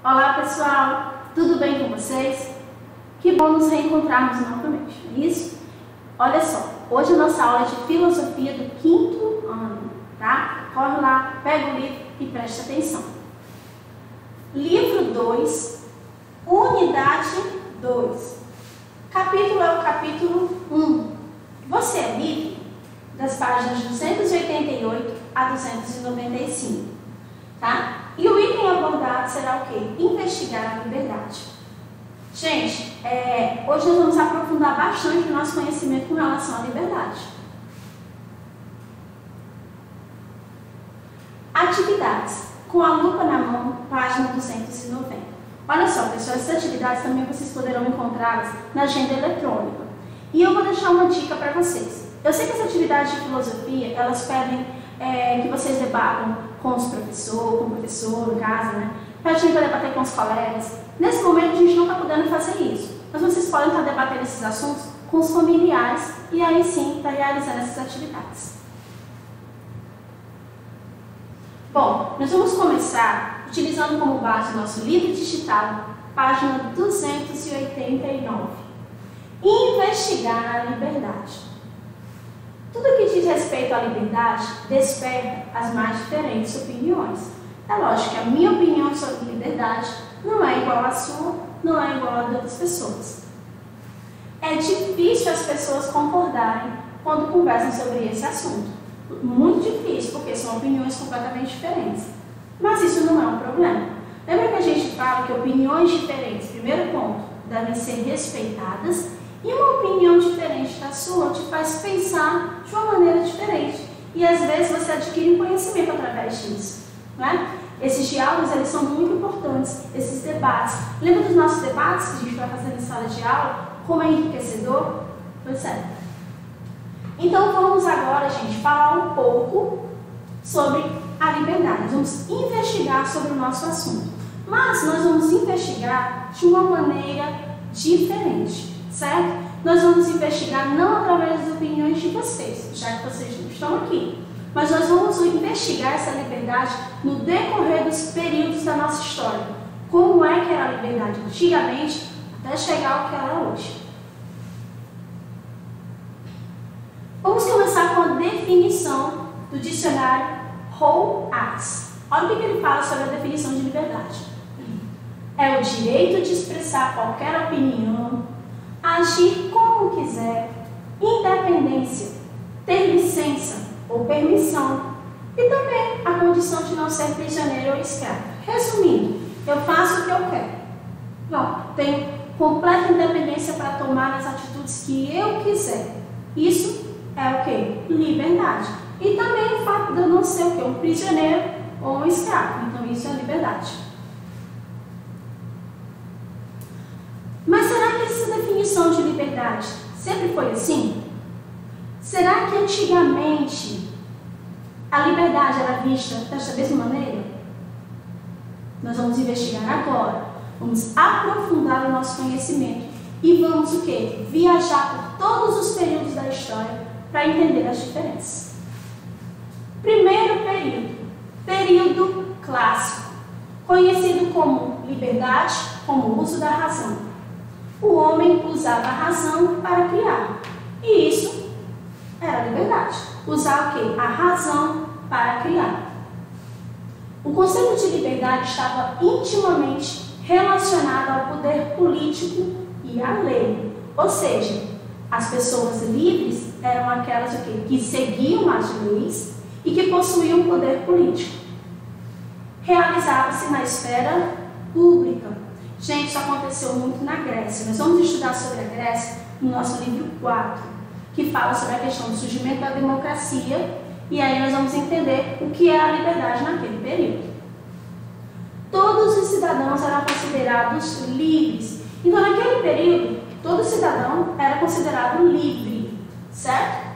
Olá pessoal, tudo bem com vocês? Que bom nos reencontrarmos novamente, não é isso? Olha só, hoje a nossa aula é de filosofia do 5º ano, tá? Corre lá, pega o livro e preste atenção. Livro 2, unidade 2. Capítulo é o capítulo 1. Você é livre? Das páginas 288 a 295, tá? E o item abordado será o quê? Investigar a liberdade. Gente, hoje nós vamos aprofundar bastante o nosso conhecimento com relação à liberdade. Atividades. Com a lupa na mão, página 290. Olha só, pessoal, essas atividades também vocês poderão encontrá-las na agenda eletrônica. E eu vou deixar uma dica para vocês. Eu sei que as atividades de filosofia, elas pedem que vocês debatam com os professores, com o professor, no caso, né? Pedem para debater com os colegas. Nesse momento, a gente não está podendo fazer isso. Mas vocês podem estar debatendo esses assuntos com os familiares e aí sim estar realizando essas atividades. Bom, nós vamos começar utilizando como base o nosso livro digital, página 289. Investigar a liberdade. Tudo que diz respeito à liberdade desperta as mais diferentes opiniões. É lógico que a minha opinião sobre liberdade não é igual à sua, não é igual a de outras pessoas. É difícil as pessoas concordarem quando conversam sobre esse assunto. Muito difícil, porque são opiniões completamente diferentes. Mas isso não é um problema. Lembra que a gente fala que opiniões diferentes, primeiro ponto, devem ser respeitadas, e uma opinião diferente da sua te faz pensar de uma maneira diferente. E às vezes você adquire um conhecimento através disso, né? Esses diálogos, eles são muito importantes, esses debates. Lembra dos nossos debates que a gente vai fazer em sala de aula? Como é enriquecedor? Pois é. Então vamos agora, gente, falar um pouco sobre a liberdade. Nós vamos investigar sobre o nosso assunto. Mas nós vamos investigar de uma maneira diferente, certo? Nós vamos investigar não através das opiniões de vocês, já que vocês não estão aqui. Mas nós vamos investigar essa liberdade no decorrer dos períodos da nossa história. Como é que era a liberdade antigamente, até chegar ao que ela é hoje. Vamos começar com a definição do dicionário Roll-Arts. Olha o que ele fala sobre a definição de liberdade. É o direito de expressar qualquer opinião, agir como quiser, independência, ter licença ou permissão e também a condição de não ser prisioneiro ou escravo. Resumindo, eu faço o que eu quero. Não, tenho completa independência para tomar as atitudes que eu quiser. Isso é o que? Liberdade. E também o fato de eu não ser o que? Um prisioneiro ou um escravo. Então isso é liberdade. Mas será que essa definição de liberdade sempre foi assim? Será que antigamente a liberdade era vista desta mesma maneira? Nós vamos investigar agora. Vamos aprofundar o nosso conhecimento e vamos o quê? Viajar por todos os períodos da história para entender as diferenças. Primeiro período, período clássico, conhecido como liberdade, como uso da razão. O homem usava a razão para criar. E isso era liberdade. Usar o quê? A razão para criar. O conceito de liberdade estava intimamente relacionado ao poder político e à lei. Ou seja, as pessoas livres eram aquelas o quê? Que seguiam as leis e que possuíam poder político. Realizava-se na esfera pública. Gente, isso aconteceu muito na Grécia. Nós vamos estudar sobre a Grécia no nosso livro 4, que fala sobre a questão do surgimento da democracia, e aí nós vamos entender o que é a liberdade naquele período. Todos os cidadãos eram considerados livres. Então, naquele período, todo cidadão era considerado livre, certo?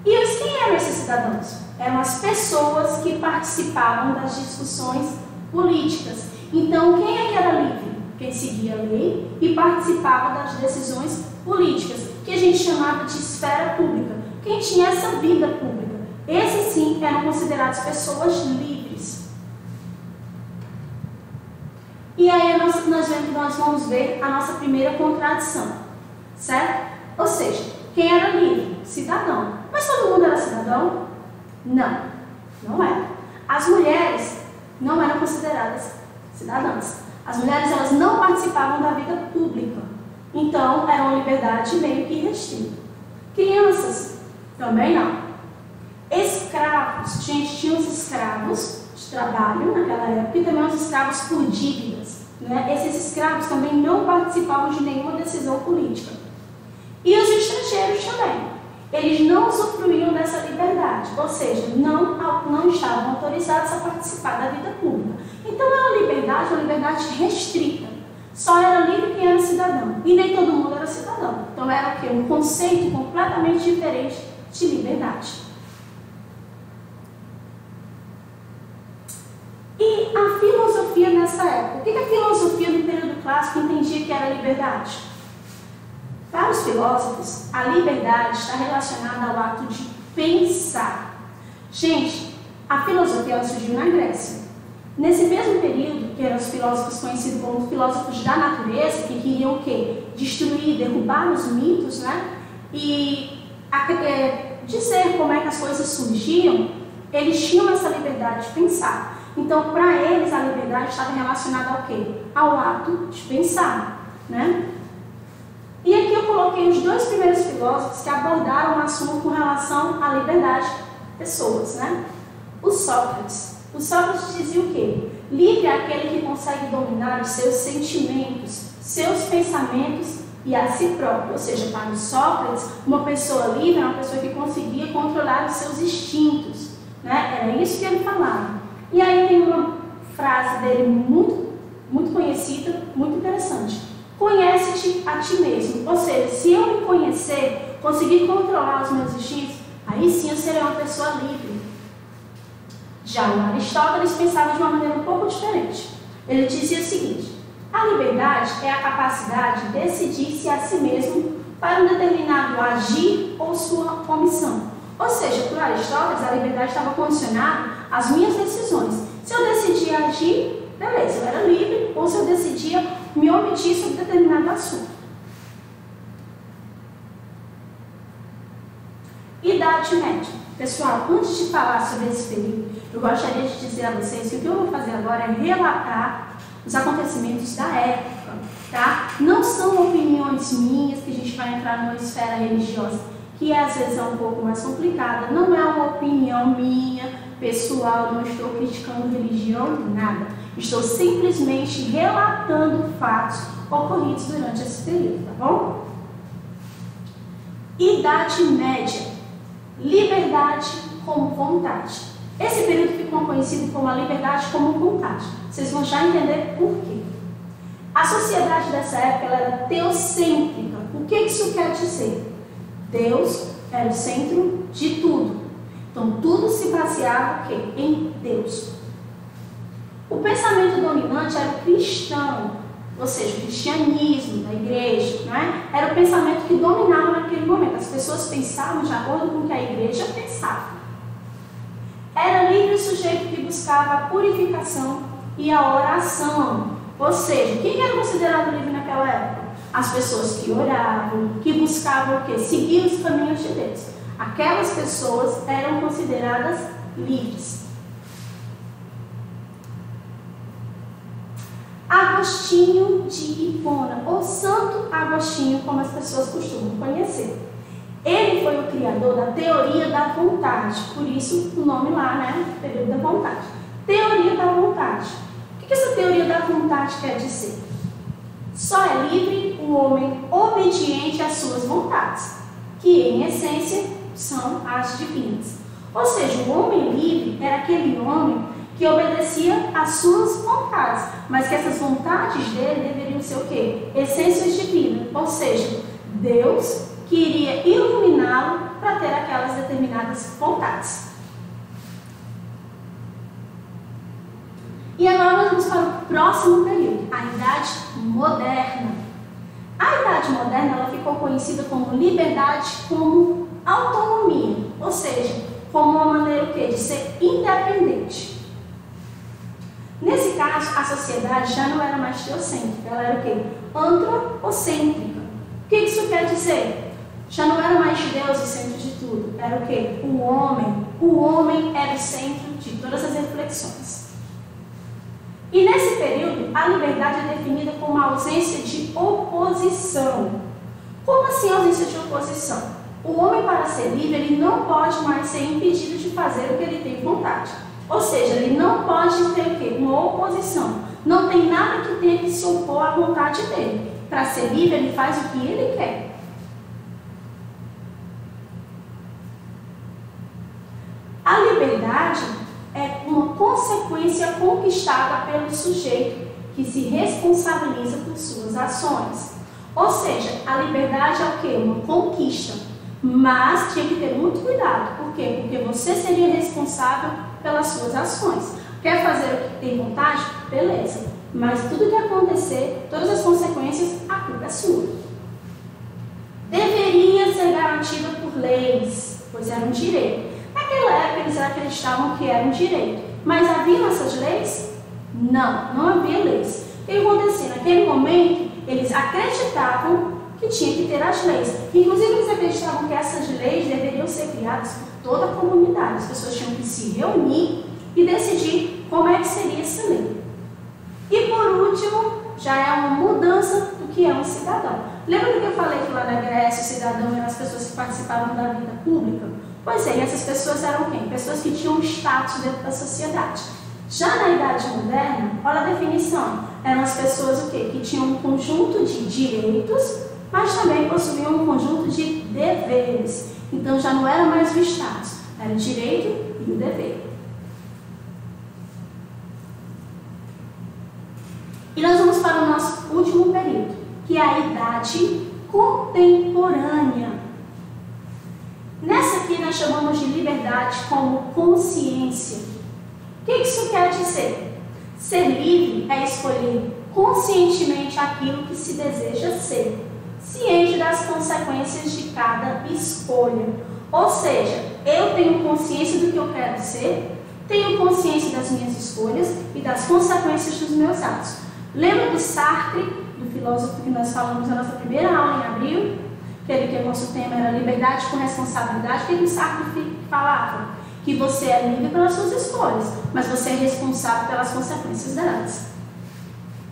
E quem eram esses cidadãos? Eram as pessoas que participavam das discussões políticas. Então, quem é que era livre? Quem seguia a lei e participava das decisões políticas, que a gente chamava de esfera pública. Quem tinha essa vida pública. Esses sim eram considerados pessoas livres. E aí nós vamos ver a nossa primeira contradição, certo? Ou seja, quem era livre? Cidadão. Mas todo mundo era cidadão? Não, não era. As mulheres não eram consideradas cidadãs. As mulheres elas não participavam da vida pública. Então, era uma liberdade meio que restrita. Crianças, também não. Escravos, gente, tinha os escravos de trabalho naquela época e também os escravos por dívidas. Né? Esses escravos também não participavam de nenhuma decisão política. E os estrangeiros também. Eles não usufruíam dessa liberdade, ou seja, não estavam autorizados a participar da vida pública. Então, era uma liberdade restrita. Só era livre quem era cidadão. E nem todo mundo era cidadão. Então, era o quê? Um conceito completamente diferente de liberdade. E a filosofia nessa época? O que a filosofia no período clássico entendia que era liberdade? Para os filósofos, a liberdade está relacionada ao ato de pensar. Gente, a filosofia ela surgiu na Grécia. Nesse mesmo período, que eram os filósofos conhecidos como filósofos da natureza, que queriam o quê? Destruir, derrubar os mitos, né? E dizer como é que as coisas surgiam, eles tinham essa liberdade de pensar. Então, para eles, a liberdade estava relacionada ao quê? Ao ato de pensar, né? E aqui eu coloquei os dois primeiros filósofos que abordaram o assunto com relação à liberdade de pessoas, né? O Sócrates. O Sócrates dizia o quê? Livre é aquele que consegue dominar os seus sentimentos, seus pensamentos e a si próprio. Ou seja, para o Sócrates, uma pessoa livre é uma pessoa que conseguia controlar os seus instintos, né? Era isso que ele falava. E aí tem uma frase dele muito conhecida, muito interessante. Conhece-te a ti mesmo. Ou seja, se eu me conhecer, conseguir controlar os meus instintos, aí sim eu serei uma pessoa livre. Já o Aristóteles pensava de uma maneira um pouco diferente. Ele dizia o seguinte: a liberdade é a capacidade de decidir-se a si mesmo para um determinado agir ou sua omissão. Ou seja, para o Aristóteles, a liberdade estava condicionada às minhas decisões. Se eu decidia agir, beleza, eu era livre, ou se eu decidia me omitir sobre determinado assunto. Idade Média. Pessoal, antes de falar sobre esse período, eu gostaria de dizer a vocês que o que eu vou fazer agora é relatar os acontecimentos da época, tá? Não são opiniões minhas, que a gente vai entrar numa esfera religiosa, que às vezes é um pouco mais complicada. Não é uma opinião minha, pessoal, não estou criticando religião, nada. Estou simplesmente relatando fatos ocorridos durante esse período, tá bom? Idade Média. Liberdade como vontade. Esse período ficou conhecido como a liberdade como vontade. Vocês vão já entender por quê. A sociedade dessa época ela era teocêntrica. O que isso quer dizer? Deus era o centro de tudo. Então, tudo se baseava o quê? Em Deus. O pensamento dominante era o cristão, ou seja, o cristianismo da igreja, né? Era o pensamento que dominava naquele momento. As pessoas pensavam de acordo com o que a igreja pensava. Era livre o sujeito que buscava a purificação e a oração. Ou seja, quem era considerado livre naquela época? As pessoas que oravam, que buscavam o quê? Seguir os caminhos de Deus. Aquelas pessoas eram consideradas livres. Agostinho de Hipona, ou Santo Agostinho, como as pessoas costumam conhecer. Ele foi o criador da teoria da vontade, por isso o nome lá, né? Período da vontade. Teoria da vontade. O que essa teoria da vontade quer dizer? Só é livre o homem obediente às suas vontades, que em essência são as divinas. Ou seja, o homem livre era aquele homem que obedecia às suas vontades, mas que essas vontades dele deveriam ser o quê? Essências divinas, ou seja, Deus que iria iluminá-lo para ter aquelas determinadas vontades. E agora nós vamos para o próximo período, a Idade Moderna. A Idade Moderna ela ficou conhecida como liberdade como autonomia, ou seja, como uma maneira o quê? De ser independente. Nesse caso, a sociedade já não era mais teocêntrica, ela era o quê? Antropocêntrica. O que isso quer dizer? Já não era mais Deus o centro de tudo, era o quê? O homem. O homem era o centro de todas as reflexões. E nesse período, a liberdade é definida como a ausência de oposição. Como assim a ausência de oposição? O homem, para ser livre, ele não pode mais ser impedido de fazer o que ele tem vontade. Ou seja, ele não pode ter o quê? Uma oposição. Não tem nada que tenha que se opor à vontade dele. Para ser livre, ele faz o que ele quer. A liberdade é uma consequência conquistada pelo sujeito que se responsabiliza por suas ações. Ou seja, a liberdade é o quê? Uma conquista. Mas tinha que ter muito cuidado. Por quê? Porque você seria responsável pelas suas ações. Quer fazer o que tem vontade? Beleza. Mas tudo que acontecer, todas as consequências, a culpa é sua. Deveria ser garantida por leis, pois era um direito. Naquela época eles acreditavam que era um direito. Mas haviam essas leis? Não, não havia leis. O que acontecia? Naquele momento, eles acreditavam que tinha que ter as leis. Inclusive, eles acreditavam que essas leis deveriam ser criadas por toda a comunidade. As pessoas tinham que se reunir e decidir como é que seria essa lei. E por último, já é uma mudança do que é um cidadão. Lembra do que eu falei que lá na Grécia o cidadão eram as pessoas que participavam da vida pública? Pois é, e essas pessoas eram quem? Pessoas que tinham status dentro da sociedade. Já na Idade Moderna, olha a definição, eram as pessoas o quê? Que tinham um conjunto de direitos, mas também possuíam um conjunto de deveres. Então já não era mais o status, era o direito e o dever. E nós vamos para o nosso último período, que é a Idade Contemporânea. Nessa aqui nós chamamos de liberdade como consciência. O que isso quer dizer? Ser livre é escolher conscientemente aquilo que se deseja ser, ciente das consequências de cada escolha. Ou seja, eu tenho consciência do que eu quero ser, tenho consciência das minhas escolhas e das consequências dos meus atos. Lembra do Sartre, do filósofo que nós falamos na nossa primeira aula em abril? Que o nosso tema era liberdade com responsabilidade. O que o Sartre falava? Que você é livre pelas suas escolhas, mas você é responsável pelas consequências delas.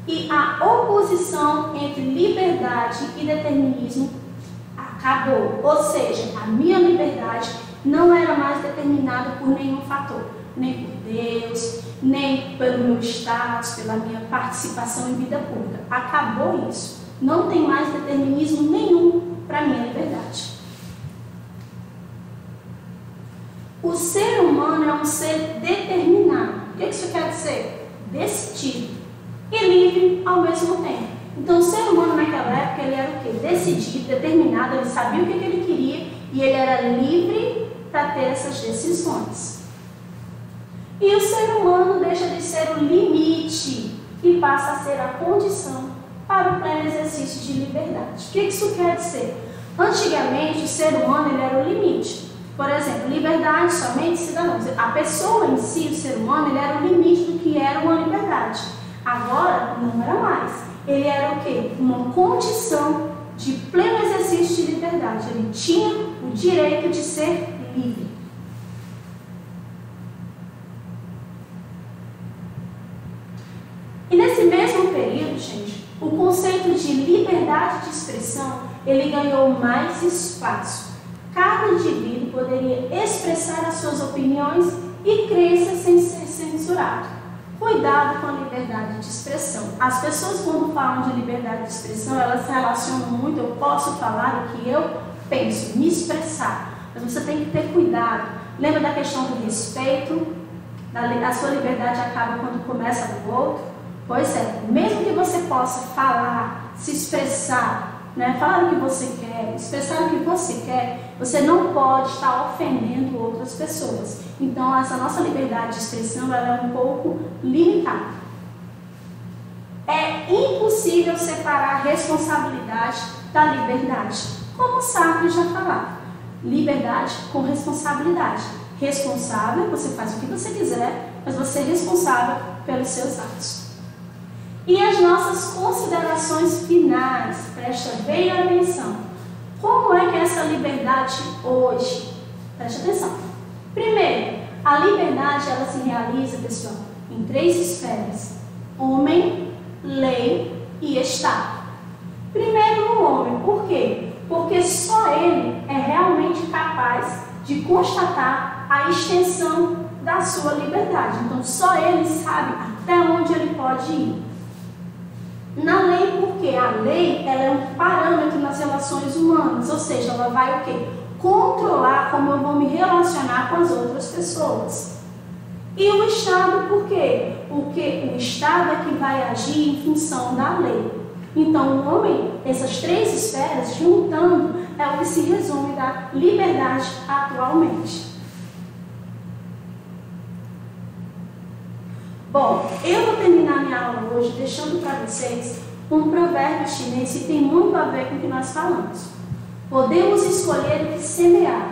E a oposição entre liberdade e determinismo acabou. Ou seja, a minha liberdade não era mais determinada por nenhum fator. Nem por Deus, nem pelo meu status, pela minha participação em vida pública. Acabou isso. Não tem mais determinismo nenhum para a minha liberdade. O ser humano é um ser determinado. O que isso quer dizer? Decidido e livre ao mesmo tempo. Então o ser humano naquela época ele era o quê? Decidido, determinado, ele sabia o que ele queria e ele era livre para ter essas decisões. E o ser humano deixa de ser o limite e passa a ser a condição para o pleno exercício de liberdade. O que isso quer dizer? Antigamente o ser humano ele era o limite. Por exemplo, liberdade somente cidadãos. A pessoa em si, o ser humano, ele era o limite do que era uma liberdade. Agora, não era mais. Ele era o quê? Uma condição de pleno exercício de liberdade. Ele tinha o direito de ser livre. E nesse mesmo período, gente, o conceito de liberdade de expressão, ele ganhou mais espaço. Cada indivíduo poderia expressar as suas opiniões e crenças sem ser censurado. Cuidado com a liberdade de expressão. As pessoas, quando falam de liberdade de expressão, elas se relacionam muito, eu posso falar o que eu penso, me expressar. Mas você tem que ter cuidado. Lembra da questão do respeito? A sua liberdade acaba quando começa do outro? Pois é, mesmo que você possa falar, se expressar, falar o que você quer, expressar o que você quer, você não pode estar ofendendo outras pessoas. Então, essa nossa liberdade de expressão ela é um pouco limitada. É impossível separar a responsabilidade da liberdade. Como Sartre já falava, liberdade com responsabilidade. Responsável, você faz o que você quiser, mas você é responsável pelos seus atos. E as nossas considerações finais, presta bem atenção. Como é que é essa liberdade hoje? Preste atenção. Primeiro, a liberdade ela se realiza, pessoal, em 3 esferas: homem, lei e Estado. Primeiro no homem, por quê? Porque só ele é realmente capaz de constatar a extensão da sua liberdade. Então, só ele sabe até onde ele pode ir. Na lei, porque a lei ela é um parâmetro nas relações humanas, ou seja, ela vai o quê? Controlar como eu vou me relacionar com as outras pessoas. E o Estado, por quê? Porque o Estado é que vai agir em função da lei. Então, o homem, essas 3 esferas, juntando, é o que se resume da liberdade atualmente. Bom, eu vou terminar minha aula hoje deixando para vocês um provérbio chinês que tem muito a ver com o que nós falamos. Podemos escolher o que semear,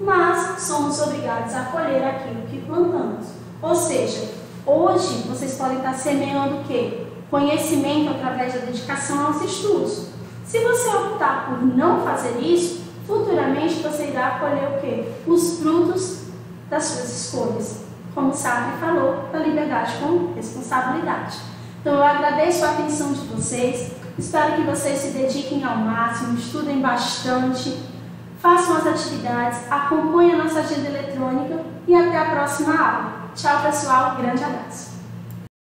mas somos obrigados a colher aquilo que plantamos. Ou seja, hoje vocês podem estar semeando o quê? Conhecimento através da dedicação aos estudos. Se você optar por não fazer isso, futuramente você irá colher o quê? Os frutos das suas escolhas. Como o Sartre falou, da liberdade com responsabilidade. Então eu agradeço a atenção de vocês, espero que vocês se dediquem ao máximo, estudem bastante, façam as atividades, acompanhem a nossa agenda eletrônica e até a próxima aula. Tchau, pessoal, grande abraço.